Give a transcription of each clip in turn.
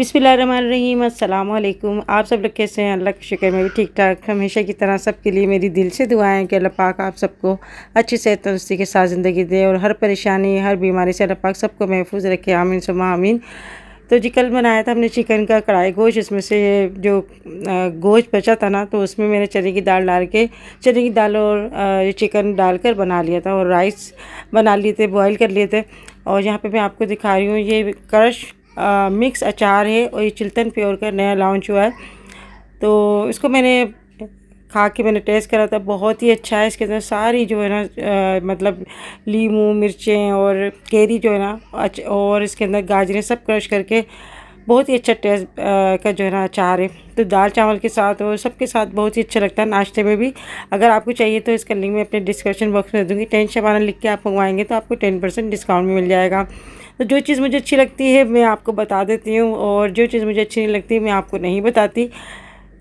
बिस्मिल्लाहिर्रहमानिर्रहीम, अस्सलाम वालेकुम। आप सब लोग कैसे हैं? अल्लाह का शुक्र मैं भी ठीक ठाक। हमेशा की तरह सबके लिए मेरी दिल से दुआएं कि अल्लाह पाक आप सबको अच्छी सेहत तंदुरुस्ती के साथ ज़िंदगी दे और हर परेशानी हर बीमारी से अल्लाह पाक सबको महफूज रखे। आमीन सुम्मा आमीन। तो जी कल बनाया था हमने चिकन का कढ़ाई गोश्त। इसमें से जो गोश्त बचा था ना, तो उसमें मैंने चने की दाल डाल के चने की दाल और ये चिकन डालकर बना लिया था और राइस बना लिए थे, बॉयल कर लिए थे। और यहाँ पे मैं आपको दिखा रही हूँ, ये क्रश मिक्स अचार है और ये चिल्तन प्योर का नया लॉन्च हुआ है। तो इसको मैंने खा के मैंने टेस्ट करा था, बहुत ही अच्छा है। इसके अंदर सारी जो है ना मतलब लीमू मिर्चें और कैरी जो है ना और इसके अंदर गाजरें सब क्रश करके बहुत ही अच्छा टेस्ट का जो है ना अचार है। तो दाल चावल के साथ और सबके साथ बहुत ही अच्छा लगता है, नाश्ते में भी। अगर आपको चाहिए तो इसका लिंक मैं अपने डिस्क्रिप्शन बॉक्स में दे दूँगी। 10 शबाना लिख के आप मंगवाएंगे तो आपको 10% डिस्काउंट भी मिल जाएगा। तो जो चीज़ मुझे अच्छी लगती है मैं आपको बता देती हूँ और जो चीज़ मुझे अच्छी नहीं लगती मैं आपको नहीं बताती।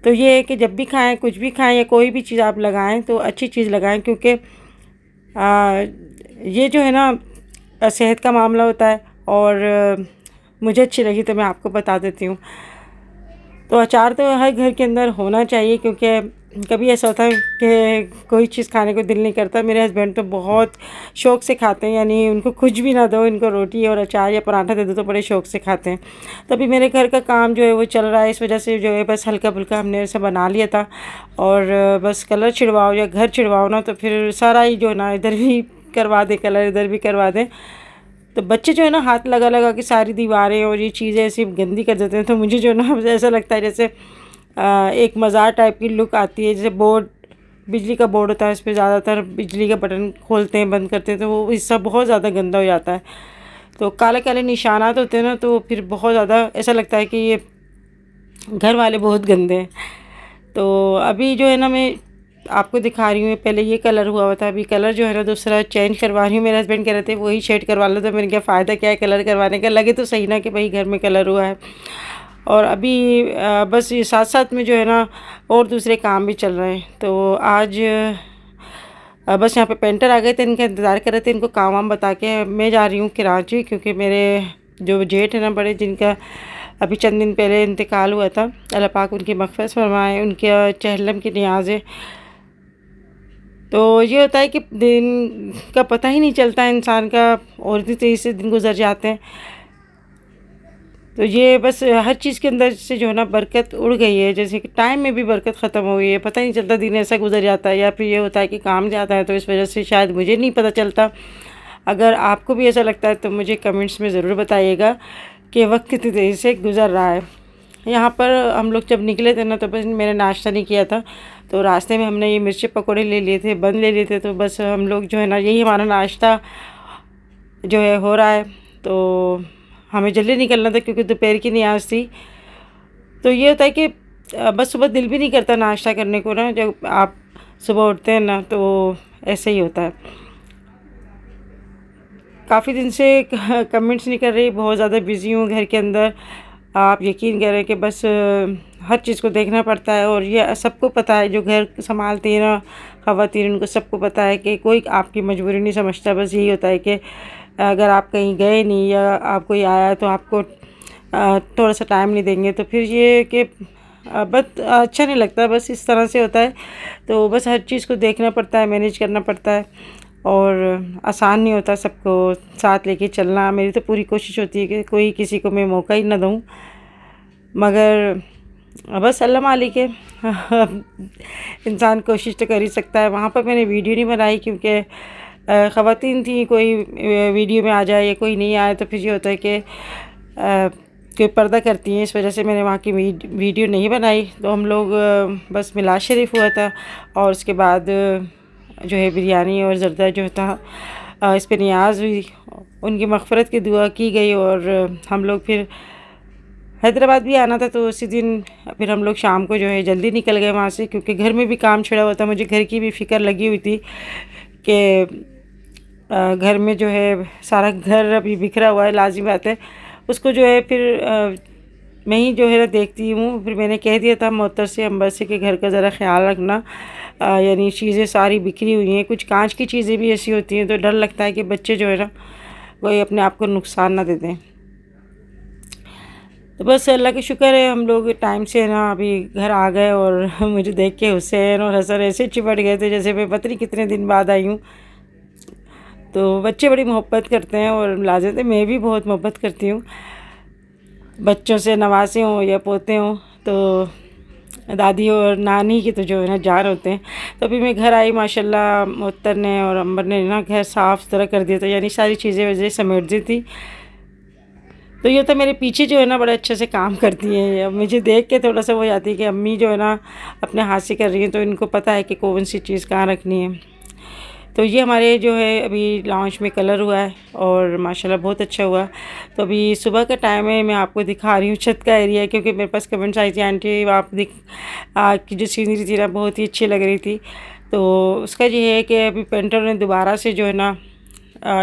तो ये है कि जब भी खाएं, कुछ भी खाएं या कोई भी चीज़ आप लगाएं तो अच्छी चीज़ लगाएं, क्योंकि ये जो है ना सेहत का मामला होता है। और मुझे अच्छी लगी तो मैं आपको बता देती हूँ। तो अचार तो हर घर के अंदर होना चाहिए, क्योंकि कभी ऐसा होता है कि कोई चीज़ खाने को दिल नहीं करता। मेरे हस्बैंड तो बहुत शौक़ से खाते हैं, यानी उनको कुछ भी ना दो, इनको रोटी और अचार या पराठा दे दो तो बड़े शौक़ से खाते हैं। तो अभी मेरे घर का काम जो है वो चल रहा है, इस वजह से जो है बस हल्का फुल्का हमने ऐसा बना लिया था। और बस कलर छिड़वाओ या घर छिड़वाओ ना, तो फिर सारा ही जो है ना इधर भी करवा दे कलर, इधर भी करवा दें। तो बच्चे जो है ना हाथ लगा लगा के सारी दीवारें और ये चीज़ें ऐसी गंदी कर देते हैं। तो मुझे जो है ना ऐसा लगता है जैसे एक मज़ार टाइप की लुक आती है। जैसे बोर्ड, बिजली का बोर्ड होता है, इस पर ज़्यादातर बिजली का बटन खोलते हैं बंद करते हैं तो वो हिस्सा बहुत ज़्यादा गंदा हो जाता है। तो काले काले निशानात होते हैं ना, तो फिर बहुत ज़्यादा ऐसा लगता है कि ये घर वाले बहुत गंदे हैं। तो अभी जो है ना मैं आपको दिखा रही हूँ, पहले ये कलर हुआ था, अभी कलर जो है ना दूसरा चेंज करवा रही हूँ। मेरे हस्बैंड कह रहे थे वही शेड करवा लो, तो मैंने क्या फ़ायदा क्या है कलर करवाने का, लगे तो सही ना कि भाई घर में कलर हुआ है। और अभी बस ये साथ साथ में जो है ना और दूसरे काम भी चल रहे हैं। तो आज बस यहाँ पे पेंटर आ गए थे, इनका इंतज़ार कर रहे थे। इनको काम वाम बता के मैं जा रही हूँ कराची, क्योंकि मेरे जो जेठ है ना बड़े, जिनका अभी चंद दिन पहले इंतकाल हुआ था, अल्लाह पाक उनकी मग़फ़िरत फरमाए, उनके चहलम की नियाज़ है। तो ये होता है कि दिन का पता ही नहीं चलता है इंसान का, और भी तेज़ी से दिन गुजर जाते हैं। तो ये बस हर चीज़ के अंदर से जो है ना बरकत उड़ गई है, जैसे कि टाइम में भी बरकत ख़त्म हो गई है, पता ही नहीं चलता दिन ऐसा गुजर जाता है। या फिर ये होता है कि काम ज़्यादा है तो इस वजह से शायद मुझे नहीं पता चलता। अगर आपको भी ऐसा लगता है तो मुझे कमेंट्स में ज़रूर बताइएगा कि वक्त कितनी तेज़ी से गुज़र रहा है। यहाँ पर हम लोग जब निकले थे ना, तो बस मैंने नाश्ता नहीं किया था, तो रास्ते में हमने ये मिर्ची पकौड़े ले लिए थे, बन ले लिए थे। तो बस हम लोग जो है ना यही हमारा नाश्ता जो है हो रहा है। तो हमें जल्दी निकलना था क्योंकि दोपहर की नियाज़ थी। तो ये होता है कि बस सुबह दिल भी नहीं करता नाश्ता करने को ना, जब आप सुबह उठते हैं ना तो ऐसे ही होता है। काफ़ी दिन से कमेंट्स नहीं कर रही, बहुत ज़्यादा बिज़ी हूँ घर के अंदर। आप यकीन करें कि बस हर चीज़ को देखना पड़ता है। और ये सबको पता है, जो घर संभालती है ना ख़वातीन, उनको सबको पता है कि कोई आपकी मजबूरी नहीं समझता। बस यही होता है कि अगर आप कहीं गए नहीं या आप कोई आया तो आपको थोड़ा सा टाइम नहीं देंगे, तो फिर ये कि बस अच्छा नहीं लगता। बस इस तरह से होता है। तो बस हर चीज़ को देखना पड़ता है, मैनेज करना पड़ता है, और आसान नहीं होता सबको साथ लेके चलना। मेरी तो पूरी कोशिश होती है कि कोई किसी को मैं मौका ही ना दूँ, मगर बस अल्लाह मालिक है। इंसान कोशिश तो कर ही सकता है। वहाँ पर मैंने वीडियो नहीं बनाई क्योंकि ख़वातीन थी, कोई वीडियो में आ जाए या कोई नहीं आए तो फिर ये होता है कि कोई पर्दा करती हैं, इस वजह से मैंने वहाँ की वीडियो नहीं बनाई। तो हम लोग बस मिलाद शरीफ हुआ था और उसके बाद जो है बिरयानी और ज़र्दा जो था इस पर नियाज़ हुई, उनकी मग़फ़िरत की दुआ की गई। और हम लोग फिर हैदराबाद भी आना था, तो उसी दिन फिर हम लोग शाम को जो है जल्दी निकल गए वहाँ से, क्योंकि घर में भी काम छिड़ा हुआ था। मुझे घर की भी फ़िक्र लगी हुई थी कि घर में जो है सारा घर अभी बिखरा हुआ है, लाज़िम बात है उसको जो है फिर मैं ही जो है ना देखती हूँ। फिर मैंने कह दिया था मोहतर से, अंबर से, कि घर का ज़रा ख्याल रखना, यानी चीज़ें सारी बिखरी हुई हैं, कुछ कांच की चीज़ें भी ऐसी होती हैं तो डर लगता है कि बच्चे जो है ना वही अपने आप को नुकसान ना दे दें। तो बस अल्लाह का शुक्र है हम लोग टाइम से ना अभी घर आ गए। और मुझे देख के हुसैन और हसन ऐसे चिपट गए थे जैसे मैं पता नहीं कितने दिन बाद आई हूँ। तो बच्चे बड़ी मोहब्बत करते हैं और मुलाज़िम थे, मैं भी बहुत मोहब्बत करती हूँ बच्चों से, नवासे हों या पोते हों। तो दादी और नानी की तो जो है ना जान होते हैं। तो अभी मैं घर आई माशाल्लाह, मुअत्तर ने और अंबर ने ना घर साफ़ सुथरा कर दिया था, यानी सारी चीज़ें वजह समेट दी थी। तो ये तो मेरे पीछे जो है ना बड़े अच्छे से काम करती हैं। अब मुझे देख के थोड़ा सा वो जाती है कि अम्मी जो है ना अपने हाथ से कर रही हैं, तो इनको पता है कि कौन सी चीज़ कहाँ रखनी है। तो ये हमारे जो है अभी लॉन्च में कलर हुआ है और माशाल्लाह बहुत अच्छा हुआ। तो अभी सुबह का टाइम है, मैं आपको दिखा रही हूँ छत का एरिया, क्योंकि मेरे पास कमेंट्स आई थी आंटी आप की जो सीनरी थी ना बहुत ही अच्छी लग रही थी। तो उसका ये है कि अभी पेंटर ने दोबारा से जो है ना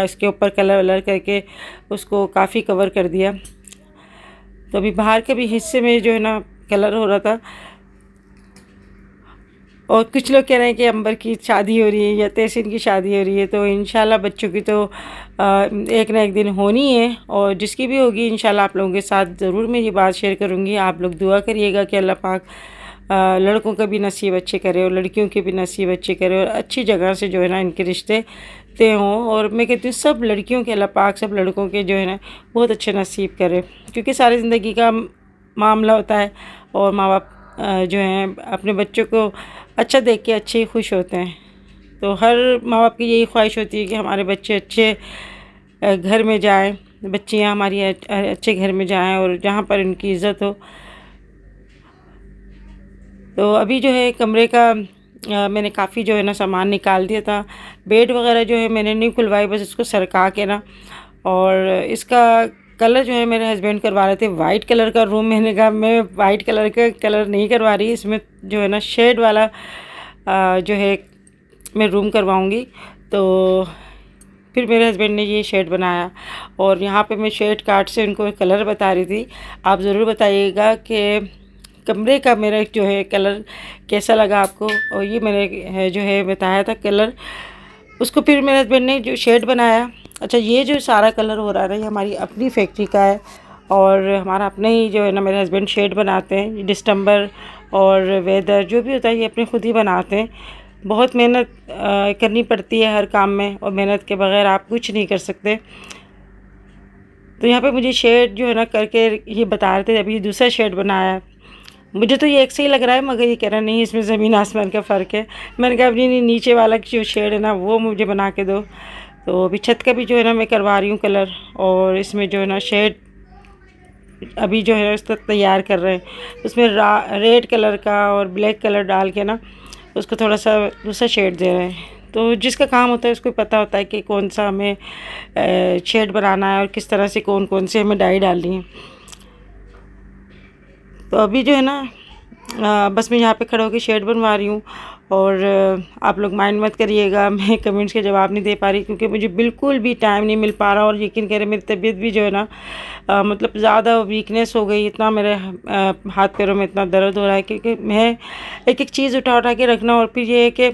इसके ऊपर कलर वलर करके उसको काफ़ी कवर कर दिया। तो अभी बाहर के भी हिस्से में जो है ना कलर हो रहा था। और कुछ लोग कह रहे हैं कि अंबर की शादी हो रही है या तहसीन की शादी हो रही है। तो इंशाल्लाह बच्चों की तो एक ना एक दिन होनी है, और जिसकी भी होगी इंशाल्लाह आप लोगों के साथ ज़रूर मैं ये बात शेयर करूँगी। आप लोग दुआ करिएगा कि अल्लाह पाक लड़कों का भी नसीब अच्छे करे और लड़कियों के भी नसीब अच्छे करे, और अच्छी जगह से जो है ना इनके रिश्ते तय हों। और मैं कहती हूँ सब लड़कियों के अल्लाह पाक सब लड़कों के जो है ना बहुत अच्छे नसीब करे, क्योंकि सारी ज़िंदगी का मामला होता है। और माँ बाप जो हैं अपने बच्चों को अच्छा देख के अच्छे ही खुश होते हैं। तो हर माँ बाप की यही ख्वाहिश होती है कि हमारे बच्चे अच्छे घर में जाएं, बच्चियाँ हमारी अच्छे घर में जाएं और जहाँ पर उनकी इज़्ज़त हो। तो अभी जो है कमरे का मैंने काफ़ी जो है ना सामान निकाल दिया था। बेड वगैरह जो है मैंने नहीं खुलवाई, बस इसको सरका के ना। और इसका कलर जो है मेरे हस्बैंड करवा रहे थे वाइट कलर का रूम। मैंने कहा मैं वाइट कलर का कलर नहीं करवा रही, इसमें जो है ना शेड वाला जो है मैं रूम करवाऊँगी। तो फिर मेरे हस्बैंड ने ये शेड बनाया, और यहाँ पे मैं शेड कार्ड से उनको कलर बता रही थी। आप ज़रूर बताइएगा कि कमरे का मेरा जो है कलर कैसा लगा आपको। और ये मैंने जो है बताया था कलर, उसको फिर मेरे हस्बैंड ने जो शेड बनाया। अच्छा, ये जो सारा कलर हो रहा है ना ये हमारी अपनी फैक्ट्री का है, और हमारा अपने ही जो है ना मेरे हस्बैंड शेड बनाते हैं। डिस्टेंबर और वेदर जो भी होता है ये अपने खुद ही बनाते हैं। बहुत मेहनत करनी पड़ती है हर काम में, और मेहनत के बगैर आप कुछ नहीं कर सकते। तो यहाँ पे मुझे शेड जो है ना करके ये बता रहे थे, अभी दूसरा शेड बनाया है। मुझे तो ये एक से ही लग रहा है, मगर ये कह रहा नहीं इसमें ज़मीन आसमान का फ़र्क है। मैंने कहा अपनी नीचे वाला जो शेड है ना वो मुझे बना के दो। तो अभी छत का भी जो है ना मैं करवा रही हूँ कलर, और इसमें जो है ना शेड अभी जो है उसका तैयार कर रहे हैं। उसमें रेड कलर का और ब्लैक कलर डाल के ना उसको थोड़ा सा दूसरा शेड दे रहे हैं। तो जिसका काम होता है उसको पता होता है कि कौन सा हमें शेड बनाना है और किस तरह से कौन कौन से हमें डाई डालनी है। तो अभी जो है ना बस मैं यहाँ पे खड़े होकर शेड बनवा रही हूँ। और आप लोग माइंड मत करिएगा मैं कमेंट्स के जवाब नहीं दे पा रही, क्योंकि मुझे बिल्कुल भी टाइम नहीं मिल पा रहा। और यकीन करें मेरी तबीयत भी जो है ना मतलब ज़्यादा वीकनेस हो गई, इतना मेरे हाथ पैरों में इतना दर्द हो रहा है, क्योंकि मैं एक एक चीज़ उठा उठा के रखना, और फिर ये है कि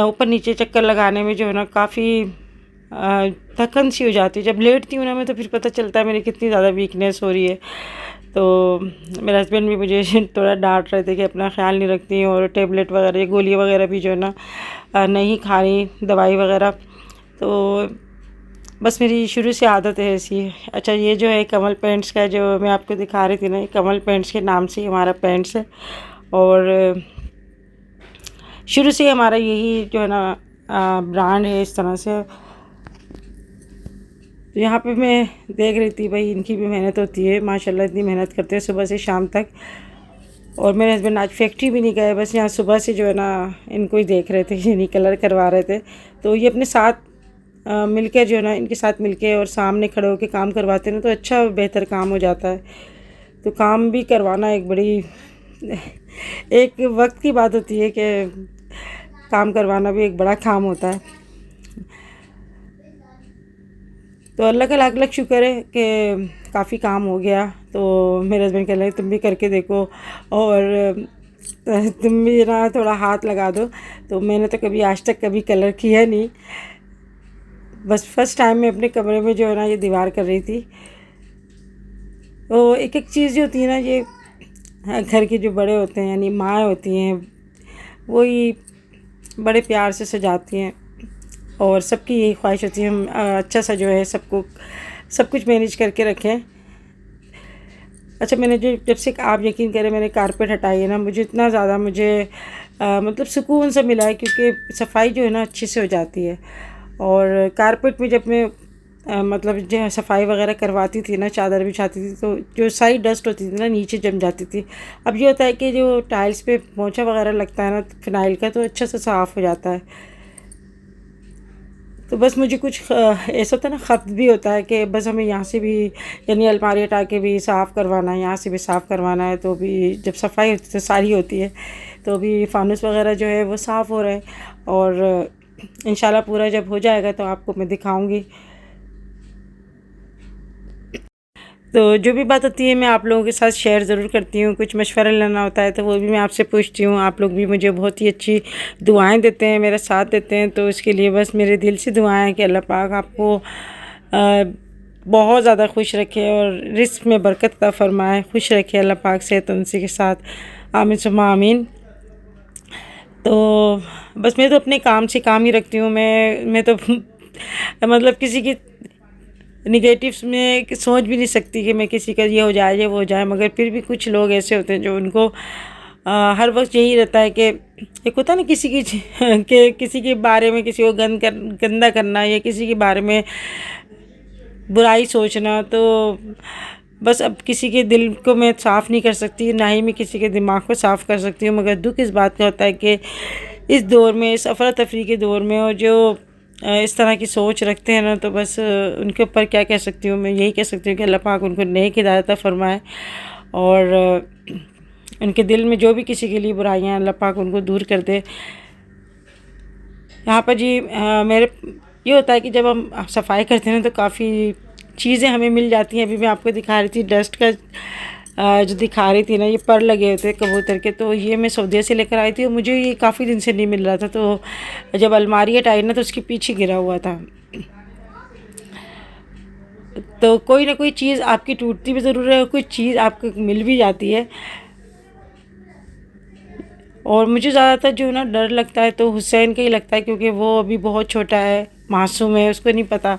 ऊपर नीचे चक्कर लगाने में जो है ना काफ़ी थकन सी हो जाती है। जब लेटती हूँ ना मैं तो फिर पता चलता है मेरी कितनी ज़्यादा वीकनेस हो रही है। तो मेरे हस्बैंड भी मुझे थोड़ा डांट रहे थे कि अपना ख्याल नहीं रखती, और टेबलेट वगैरह गोलियाँ वगैरह भी जो है ना नहीं खा रही, दवाई वगैरह। तो बस मेरी शुरू से आदत है ऐसी। अच्छा, ये जो है कमल पेंट्स का जो मैं आपको दिखा रही थी ना, ये कमल पेंट्स के नाम से हमारा पेंट्स है, और शुरू से हमारा यही जो है ना ब्रांड है इस तरह से। तो यहाँ पे मैं देख रही थी भाई इनकी भी मेहनत होती है माशाल्लाह, इतनी मेहनत करते हैं सुबह से शाम तक। और मेरे हस्बैंड आज फैक्ट्री भी नहीं गए, बस यहाँ सुबह से जो है ना इनको ही देख रहे थे, यानी कलर करवा रहे थे। तो ये अपने साथ मिलकर जो है ना इनके साथ मिलके और सामने खड़े होकर काम करवाते हैं ना, तो अच्छा बेहतर काम हो जाता है। तो काम भी करवाना एक बड़ी एक वक्त की बात होती है कि काम करवाना भी एक बड़ा काम होता है। तो अल्लाह का लाख लाख शुक्र है कि काफ़ी काम हो गया। तो मेरे हस्बैंड कह रहे तुम भी करके देखो, और तुम भी ना थोड़ा हाथ लगा दो। तो मैंने तो कभी आज तक कभी कलर किया नहीं, बस फर्स्ट टाइम मैं अपने कमरे में जो है ना ये दीवार कर रही थी। तो एक एक चीज़ जो होती है ना, ये घर के जो बड़े होते हैं यानी माँ होती हैं, वही बड़े प्यार से सजाती हैं और सबकी यही ख्वाहिश होती है हम अच्छा सा जो है सबको सब कुछ मैनेज करके रखें। अच्छा, मैंने जो जब से आप यकीन करें मैंने कारपेट हटाई है ना, मुझे इतना ज़्यादा मतलब सुकून सा मिला है, क्योंकि सफाई जो है ना अच्छे से हो जाती है। और कारपेट में जब मैं मतलब जो सफाई वगैरह करवाती थी ना, चादर बिछाती थी, तो जो सारी डस्ट होती थी ना नीचे जम जाती थी। अब ये होता है कि जो टाइल्स पे पोंछा वगैरह लगता है ना फिनाइल का, तो अच्छा से साफ़ हो जाता है। तो बस मुझे कुछ ऐसा होता है ना, ख़त भी होता है कि बस हमें यहाँ से भी यानी अलमारी हटा के भी साफ़ करवाना है, यहाँ से भी साफ़ करवाना है। तो भी जब सफाई होती है तो सारी होती है, तो अभी फ़ानुस वगैरह जो है वो साफ़ हो रहा है और इंशाल्लाह पूरा जब हो जाएगा तो आपको मैं दिखाऊंगी। तो जो भी बात होती है मैं आप लोगों के साथ शेयर ज़रूर करती हूँ। कुछ मशवरा लेना होता है तो वो भी मैं आपसे पूछती हूँ। आप लोग भी मुझे बहुत ही अच्छी दुआएं देते हैं, मेरा साथ देते हैं, तो इसके लिए बस मेरे दिल से दुआएं हैं कि अल्लाह पाक आपको बहुत ज़्यादा खुश रखे और रिस्क में बरकत अता फ़रमाए, खुश रखे अल्लाह पाक सेहत उनसी के साथ। आमीन सुम्मा आमीन। तो बस मैं तो अपने काम से काम ही रखती हूँ। मैं तो मतलब किसी की निगेटिव्स में सोच भी नहीं सकती कि मैं किसी का ये हो जाए ये वो हो जाए, मगर फिर भी कुछ लोग ऐसे होते हैं जो उनको हर वक्त यही रहता है कि एक होता है ना किसी की कि किसी के बारे में किसी को गंदा करना या किसी के बारे में बुराई सोचना। तो बस अब किसी के दिल को मैं साफ़ नहीं कर सकती, ना ही मैं किसी के दिमाग को साफ़ कर सकती हूँ, मगर दुख इस बात का होता है कि इस दौर में, इस अफरा तफरी के दौर में, और जो इस तरह की सोच रखते हैं ना, तो बस उनके ऊपर क्या कह सकती हूँ। मैं यही कह सकती हूँ कि अल्लाह पाक उनको नेक हिदायत अता फरमाए और उनके दिल में जो भी किसी के लिए बुराइयाँ अल्लाह पाक उनको दूर कर दे। यहाँ पर जी मेरे ये होता है कि जब हम सफाई करते हैं तो काफ़ी चीज़ें हमें मिल जाती हैं। अभी मैं आपको दिखा रही थी डस्ट का जो दिखा रही थी ना, ये पर लगे हुए थे कबूतर के, तो ये मैं सऊदी से लेकर आई थी और मुझे ये काफ़ी दिन से नहीं मिल रहा था। तो जब अलमारी हटाई ना तो उसके पीछे गिरा हुआ था। तो कोई ना कोई चीज़ आपकी टूटती भी ज़रूर है और कोई चीज़ आपको मिल भी जाती है। और मुझे ज़्यादातर जो ना डर लगता है तो हुसैन का ही लगता है, क्योंकि वो अभी बहुत छोटा है, मासूम है, उसको नहीं पता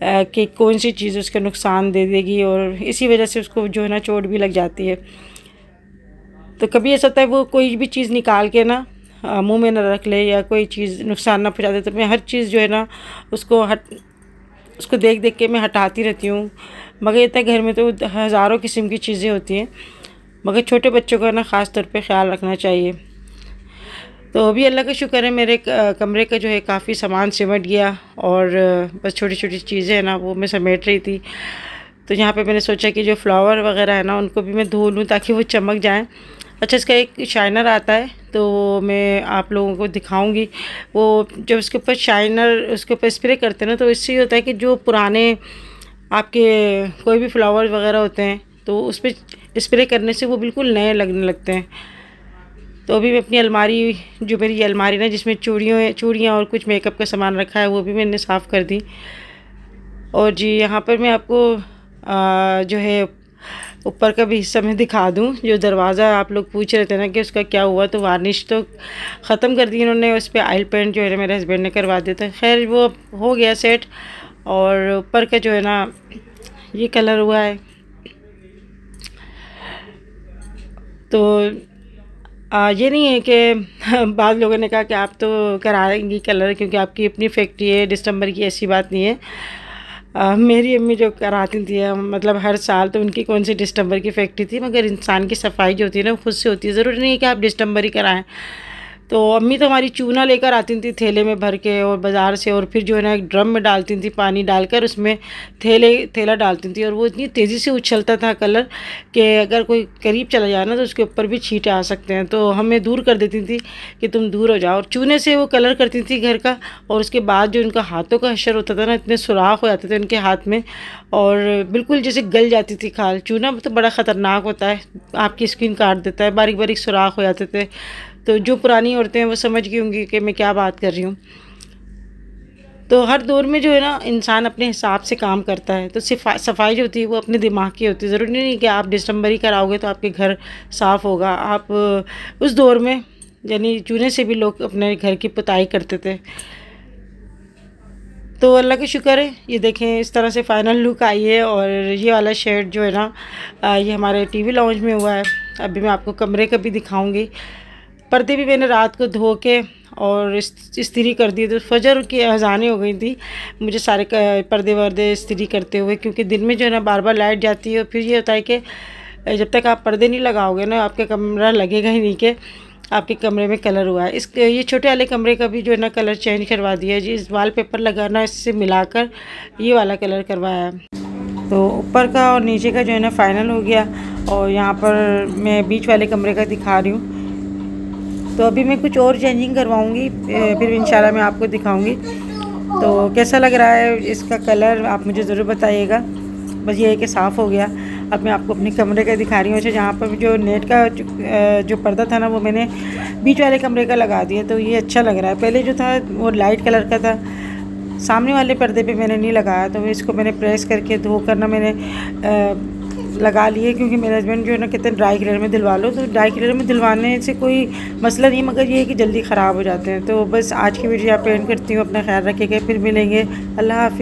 कि कौन सी चीज़ उसका नुकसान दे देगी, और इसी वजह से उसको जो है ना चोट भी लग जाती है। तो कभी ऐसा होता है वो कोई भी चीज़ निकाल के ना मुंह में ना रख ले या कोई चीज़ नुकसान ना पहुँचा दे, तो मैं हर चीज़ जो है ना उसको देख देख के मैं हटाती रहती हूँ। मगर ये तक घर में तो हज़ारों किस्म की चीज़ें होती हैं, मगर छोटे बच्चों का ना ख़ास तौर पे ख्याल रखना चाहिए। तो अभी अल्लाह का शुक्र है मेरे कमरे का जो है काफ़ी सामान सिमट गया और बस छोटी छोटी चीज़ें हैं ना वो मैं समेट रही थी। तो यहाँ पे मैंने सोचा कि जो फ्लावर वगैरह है ना उनको भी मैं धो लूँ ताकि वो चमक जाएँ। अच्छा, इसका एक शाइनर आता है तो मैं आप लोगों को दिखाऊंगी। वो जब उसके ऊपर शाइनर उसके ऊपर स्प्रे करते हैं ना, तो इससे ये होता है कि जो पुराने आपके कोई भी फ्लावर वगैरह होते हैं तो उस पर स्प्रे करने से वो बिल्कुल नए लगने लगते हैं। तो अभी मैं अपनी अलमारी, जो मेरी अलमारी ना जिसमें चूड़ियाँ और कुछ मेकअप का सामान रखा है, वो भी मैंने साफ़ कर दी। और जी यहाँ पर मैं आपको जो है ऊपर का भी हिस्सा मैं दिखा दूँ। जो दरवाज़ा आप लोग पूछ रहे थे ना कि उसका क्या हुआ, तो वार्निश तो ख़त्म कर दी इन्होंने, उस पर ऑयल पेंट जो है मेरे हस्बैंड ने करवा दिया था। खैर वो हो गया सेट। और ऊपर का जो है ना ये कलर हुआ है। तो ये नहीं है कि बाद लोगों ने कहा कि आप तो कराएंगी कलर क्योंकि आपकी अपनी फैक्ट्री है दिसंबर की, ऐसी बात नहीं है। मेरी अम्मी जो कराती थी मतलब हर साल, तो उनकी कौन सी दिसंबर की फैक्ट्री थी, मगर इंसान की सफाई जो होती है ना खुद से होती है, ज़रूरी नहीं है कि आप दिसंबर ही कराएं। तो अम्मी तो हमारी चूना लेकर आती थी थैले में भर के और बाज़ार से, और फिर जो है ना एक ड्रम में डालती थी, पानी डालकर उसमें थैला डालती थी, और वो इतनी तेज़ी से उछलता था कलर कि अगर कोई करीब चला जाए ना तो उसके ऊपर भी छींटे आ सकते हैं। तो हमें दूर कर देती थी कि तुम दूर हो जाओ। और चूने से वो कलर करती थी घर का, और उसके बाद जो उनका हाथों का हशर होता था ना, इतने सुराख हो जाते थे उनके हाथ में और बिल्कुल जैसे गल जाती थी खाल। चूना तो बड़ा ख़तरनाक होता है, आपकी स्किन काट देता है, बारीक बारीक सुराख हो जाते थे। तो जो पुरानी औरतें हैं वो समझ गई होंगी कि मैं क्या बात कर रही हूँ। तो हर दौर में जो है ना इंसान अपने हिसाब से काम करता है। तो सफाई जो होती है वो अपने दिमाग की होती है। ज़रूरी नहीं कि आप दिसंबर ही कराओगे तो आपके घर साफ़ होगा। आप उस दौर में यानी चूने से भी लोग अपने घर की पुताई करते थे। तो अल्लाह का शुक्र है, ये देखें इस तरह से फ़ाइनल लुक आई है। और ये वाला शेड जो है ना ये हमारे टीवी लाउंज में हुआ है। अभी मैं आपको कमरे का भी दिखाऊंगी। पर्दे भी मैंने रात को धो के और इस्त्री कर दिए, तो फजर की अज़ानें हो गई थी मुझे सारे पर्दे वर्दे इस्त्री करते हुए, क्योंकि दिन में जो है ना बार बार लाइट जाती है। और फिर ये होता है कि जब तक आप पर्दे नहीं लगाओगे ना आपका कमरा लगेगा ही नहीं कि आपके कमरे में कलर हुआ है। ये छोटे वाले कमरे का भी जो है ना कलर चेंज करवा दिया है जी। इस वॉलपेपर लगाना इससे मिलाकर ये वाला कलर करवाया है। तो ऊपर का और नीचे का जो है ना फ़ाइनल हो गया। और यहाँ पर मैं बीच वाले कमरे का दिखा रही हूँ। तो अभी मैं कुछ और चेंजिंग करवाऊँगी, फिर इंशाल्लाह मैं आपको दिखाऊँगी। तो कैसा लग रहा है इसका कलर आप मुझे ज़रूर बताइएगा। बस ये है कि साफ़ हो गया। अब मैं आपको अपने कमरे का दिखा रही हूँ। अच्छा, जहाँ पर जो नेट का जो पर्दा था ना वो मैंने बीच वाले कमरे का लगा दिया, तो ये अच्छा लग रहा है। पहले जो था वो लाइट कलर का था, सामने वाले पर्दे पे मैंने नहीं लगाया, तो इसको मैंने प्रेस करके धो कर ना मैंने लगा लिए। क्योंकि मेरे हस्बैंड जो है ना कहते हैं ड्राई क्लीनर में दिलवा लो, तो ड्राई क्लीनर में दिलवाने से कोई मसला नहीं, मगर ये है कि जल्दी ख़राब हो जाते हैं। तो बस आज की वीडियो यहाँ पे एंड करती हूँ। अपना ख्याल रखिएगा, फिर मिलेंगे। अल्लाह हाफिज़।